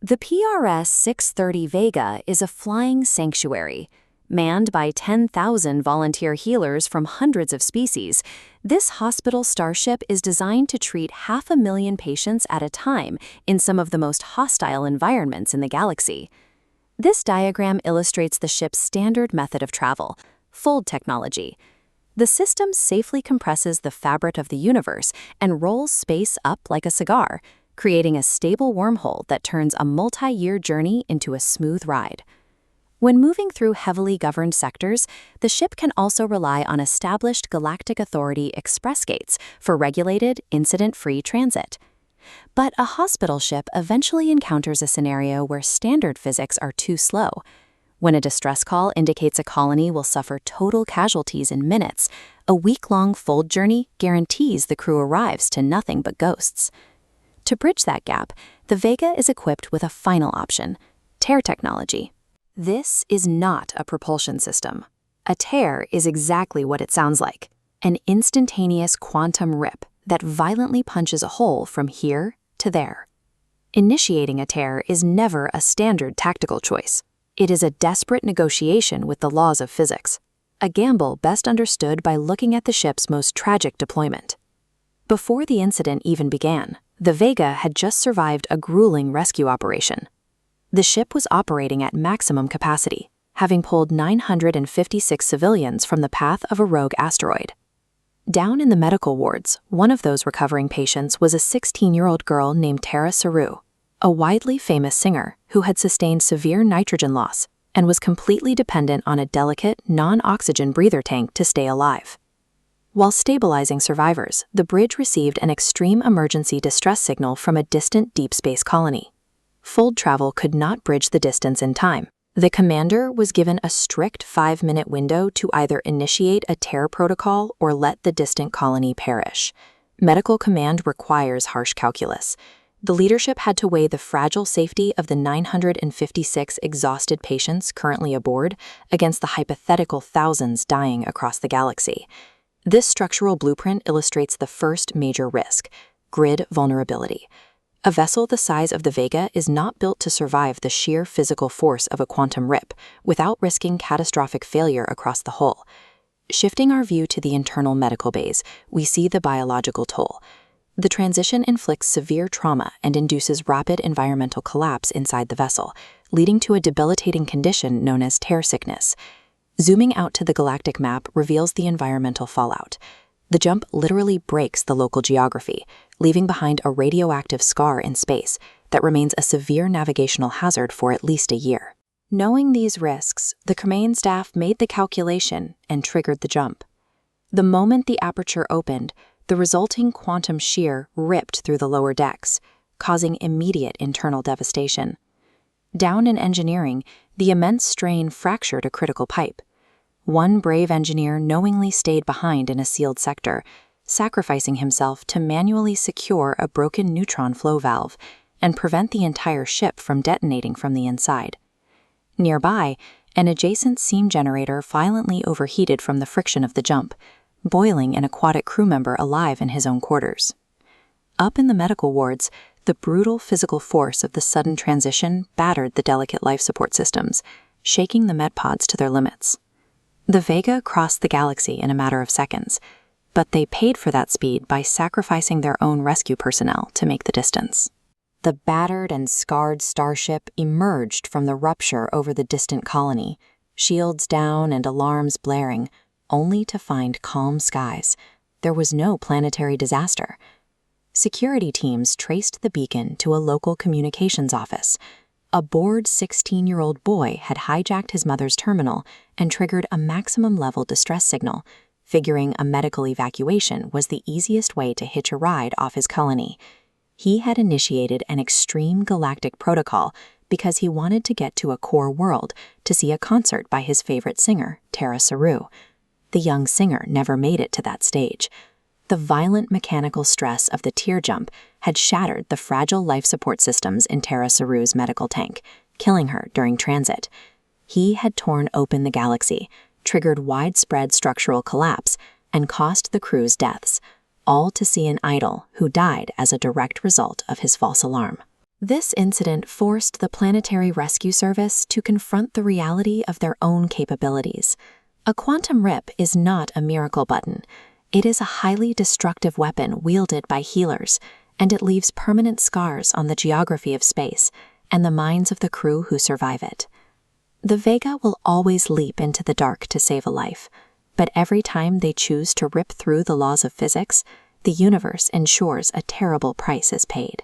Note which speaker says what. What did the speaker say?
Speaker 1: The PRS-630 Vega is a flying sanctuary. Manned by 10,000 volunteer healers from hundreds of species, this hospital starship is designed to treat 500,000 patients at a time in some of the most hostile environments in the galaxy. This diagram illustrates the ship's standard method of travel, fold technology. The system safely compresses the fabric of the universe and rolls space up like a cigar, creating a stable wormhole that turns a multi-year journey into a smooth ride. When moving through heavily governed sectors, the ship can also rely on established Galactic Authority express gates for regulated, incident-free transit. But a hospital ship eventually encounters a scenario where standard physics are too slow. When a distress call indicates a colony will suffer total casualties in minutes, a week-long fold journey guarantees the crew arrives to nothing but ghosts. To bridge that gap, the Vega is equipped with a final option, Tera technology. This is not a propulsion system. A tear is exactly what it sounds like, an instantaneous quantum rip that violently punches a hole from here to there. Initiating a tear is never a standard tactical choice. It is a desperate negotiation with the laws of physics, a gamble best understood by looking at the ship's most tragic deployment. Before the incident even began, the Vega had just survived a grueling rescue operation. The ship was operating at maximum capacity, having pulled 956 civilians from the path of a rogue asteroid. Down in the medical wards, one of those recovering patients was a 16-year-old girl named Tera Seroo, a widely famous singer who had sustained severe nitrogen loss and was completely dependent on a delicate, non-oxygen breather tank to stay alive. While stabilizing survivors, the bridge received an extreme emergency distress signal from a distant deep space colony. Fold travel could not bridge the distance in time. The commander was given a strict 5-minute window to either initiate a tear protocol or let the distant colony perish. Medical command requires harsh calculus. The leadership had to weigh the fragile safety of the 956 exhausted patients currently aboard against the hypothetical thousands dying across the galaxy. This structural blueprint illustrates the first major risk, grid vulnerability. A vessel the size of the Vega is not built to survive the sheer physical force of a quantum rip without risking catastrophic failure across the hull. Shifting our view to the internal medical bays, we see the biological toll. The transition inflicts severe trauma and induces rapid environmental collapse inside the vessel, leading to a debilitating condition known as tear sickness. Zooming out to the galactic map reveals the environmental fallout. The jump literally breaks the local geography, leaving behind a radioactive scar in space that remains a severe navigational hazard for at least a year. Knowing these risks, the command staff made the calculation and triggered the jump. The moment the aperture opened, the resulting quantum shear ripped through the lower decks, causing immediate internal devastation. Down in engineering, the immense strain fractured a critical pipe. One brave engineer knowingly stayed behind in a sealed sector, sacrificing himself to manually secure a broken neutron flow valve and prevent the entire ship from detonating from the inside. Nearby, an adjacent steam generator violently overheated from the friction of the jump, boiling an aquatic crew member alive in his own quarters. Up in the medical wards, the brutal physical force of the sudden transition battered the delicate life support systems, shaking the medpods to their limits. The Vega crossed the galaxy in a matter of seconds, but they paid for that speed by sacrificing their own rescue personnel to make the distance. The battered and scarred starship emerged from the rupture over the distant colony, shields down and alarms blaring, only to find calm skies. There was no planetary disaster. Security teams traced the beacon to a local communications office. A bored 16-year-old boy had hijacked his mother's terminal and triggered a maximum-level distress signal, figuring a medical evacuation was the easiest way to hitch a ride off his colony. He had initiated an extreme galactic protocol because he wanted to get to a core world to see a concert by his favorite singer, Tera Seroo. The young singer never made it to that stage. The violent mechanical stress of the tear jump had shattered the fragile life support systems in Tera Seroo's medical tank, killing her during transit. He had torn open the galaxy, triggered widespread structural collapse, and cost the crew's deaths, all to see an idol who died as a direct result of his false alarm. This incident forced the Planetary Rescue Service to confront the reality of their own capabilities. A quantum rip is not a miracle button. It is a highly destructive weapon wielded by healers, and it leaves permanent scars on the geography of space and the minds of the crew who survive it. The Vega will always leap into the dark to save a life, but every time they choose to rip through the laws of physics, the universe ensures a terrible price is paid.